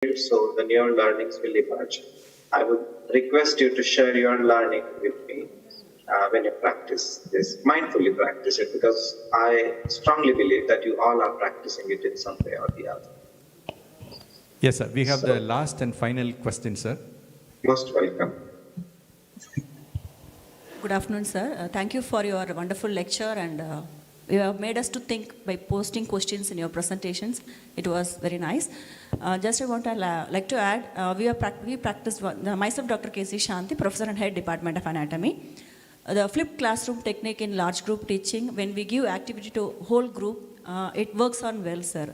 so the new learnings will emerge. I would request you to share your learning with me when you practice this. Mindfully practice it, because I strongly believe that you all are practicing it in some way or the other. Yes, sir. We have the last and final question, sir. Most welcome. Good afternoon, sir. Thank you for your wonderful lecture, and you have made us to think by posting questions in your presentations. It was very nice. Just I want to like to add, we practiced myself, Dr. K.C. Shanti, Professor and Head Department of Anatomy. The flipped classroom technique in large group teaching, when we give activity to whole group, it works on well, sir.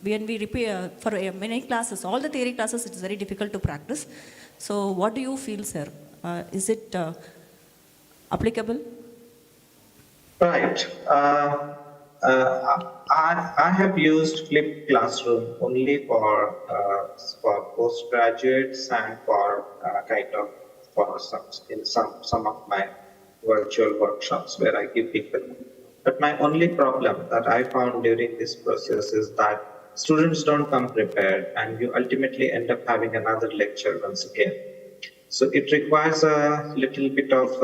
When we repair for many classes, all the theory classes, it is very difficult to practice. So what do you feel, sir? Is it applicable? Right. I have used flipped classroom only for postgraduates and for some of my virtual workshops where I give people. But my only problem that I found during this process is that students don't come prepared, and you ultimately end up having another lecture once again. So it requires a little bit of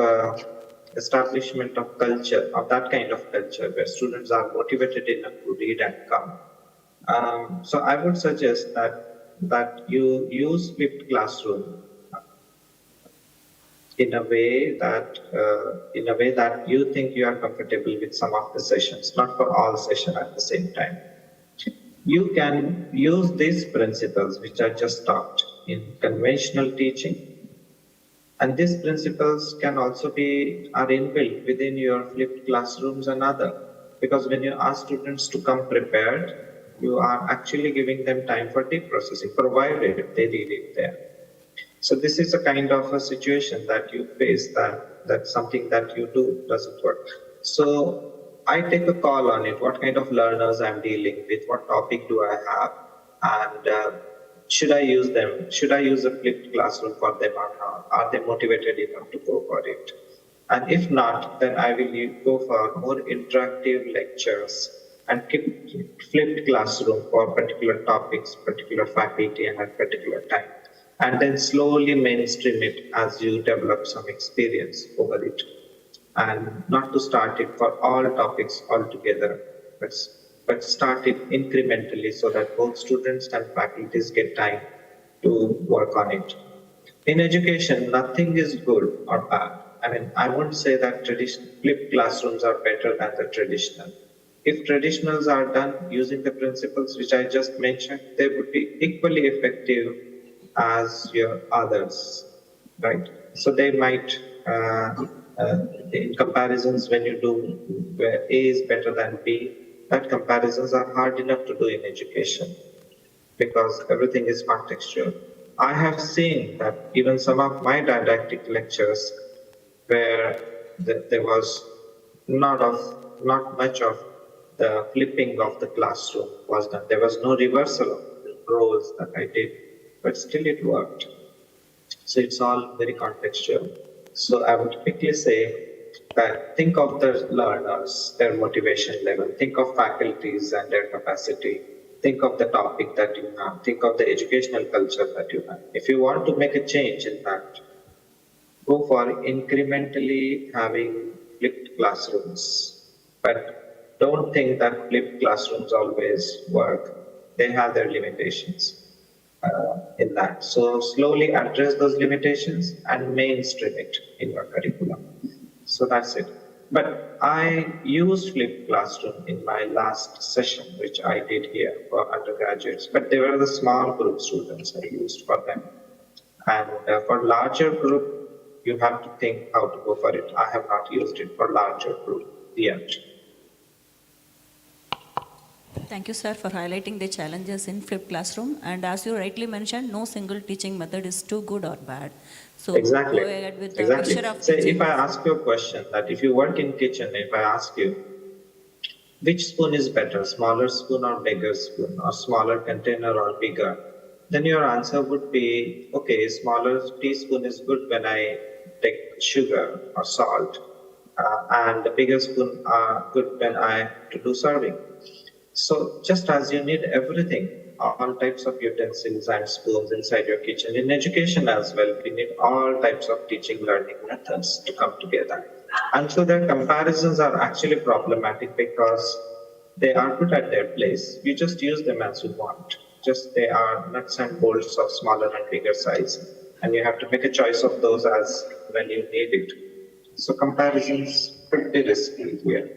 establishment of culture, of that kind of culture, where students are motivated enough to read and come. So I would suggest that you use flipped classroom in a way that you think you are comfortable with some of the sessions, not for all sessions at the same time. You can use these principles which I just taught in conventional teaching. And these principles can also are inbuilt within your flipped classrooms and other. Because when you ask students to come prepared, you are actually giving them time for deep processing, provided they read it there. So this is a kind of a situation that you face, that something that you do doesn't work. So I take a call on it, what kind of learners I'm dealing with, what topic do I have, and should I use them? Should I use a flipped classroom for them or not? Are they motivated enough to go for it? And if not, then I will go for more interactive lectures and keep flipped classroom for particular topics, particular faculty, and at particular time. And then slowly mainstream it as you develop some experience over it. And not to start it for all topics altogether, but start it incrementally so that both students and faculties get time to work on it. In education, nothing is good or bad. I mean, I won't say that flipped classrooms are better than the traditional. If traditionals are done using the principles which I just mentioned, they would be equally effective as your others, right? So they might, in comparisons, when you do where A is better than B, that comparisons are hard enough to do in education because everything is contextual. I have seen that even some of my didactic lectures where there was not much of the flipping of the classroom was done. There was no reversal of the roles that I did, but still it worked. So it's all very contextual. So I would quickly say that think of the learners, their motivation level, think of faculties and their capacity, think of the topic that you have, think of the educational culture that you have. If you want to make a change in that, go for incrementally having flipped classrooms. But don't think that flipped classrooms always work. They have their limitations in that. So slowly address those limitations and mainstream it in your curriculum. So that's it. But I used flipped classroom in my last session, which I did here for undergraduates, but they were the small group students I used for them. And for larger group, you have to think how to go for it. I have not used it for larger group yet. Thank you, sir, for highlighting the challenges in flipped classroom. And as you rightly mentioned, no single teaching method is too good or bad. So exactly. Go ahead with the mixture of Say, teaching. if I ask you a question, that if you work in kitchen, if I ask you, which spoon is better, smaller spoon or bigger spoon, or smaller container or bigger, then your answer would be, okay, smaller teaspoon is good when I take sugar or salt, and the bigger spoon are good when I to do serving. So just as you need everything all types of utensils and spoons inside your kitchen. In education as well, we need all types of teaching learning methods to come together. And so their comparisons are actually problematic because they are put at their place. You just use them as you want. Just they are nuts and bolts of smaller and bigger size. And you have to make a choice of those as when you need it. So comparisons pretty risky here.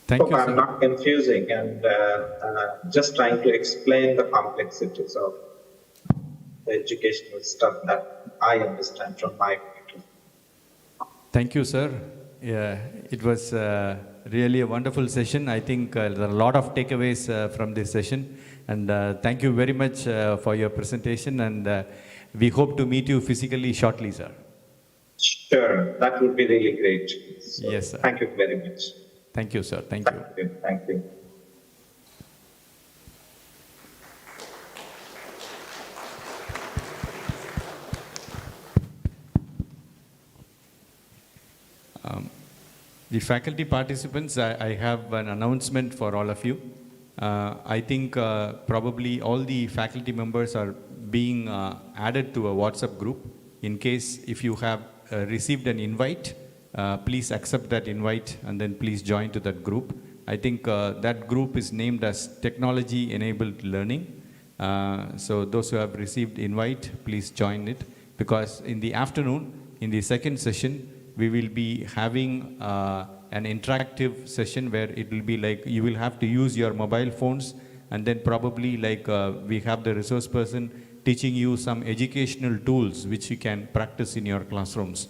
Thank Hope you, I'm sir. not confusing and just trying to explain the complexities of the educational stuff that I understand from my point of view. Thank you, sir. Yeah, it was really a wonderful session. I think there are a lot of takeaways from this session. And thank you very much for your presentation. And we hope to meet you physically shortly, sir. Sure, that would be really great. So, Yes, sir. thank you very much. Thank you, sir. Thank you. Thank you. Thank you. The faculty participants, I have an announcement for all of you. I think probably all the faculty members are being added to a WhatsApp group. In case if you have received an invite, please accept that invite and then please join to that group. I think that group is named as Technology Enabled Learning. So those who have received invite, please join it, because in the afternoon, in the second session, we will be having an interactive session where it will be like you will have to use your mobile phones, and then probably like we have the resource person teaching you some educational tools which you can practice in your classrooms.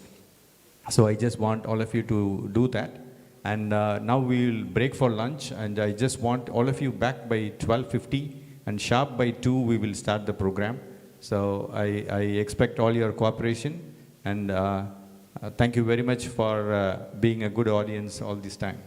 So I just want all of you to do that. And now we will break for lunch, and I just want all of you back by 12:50, and sharp by 2 we will start the program. So I expect all your cooperation, and thank you very much for being a good audience all this time.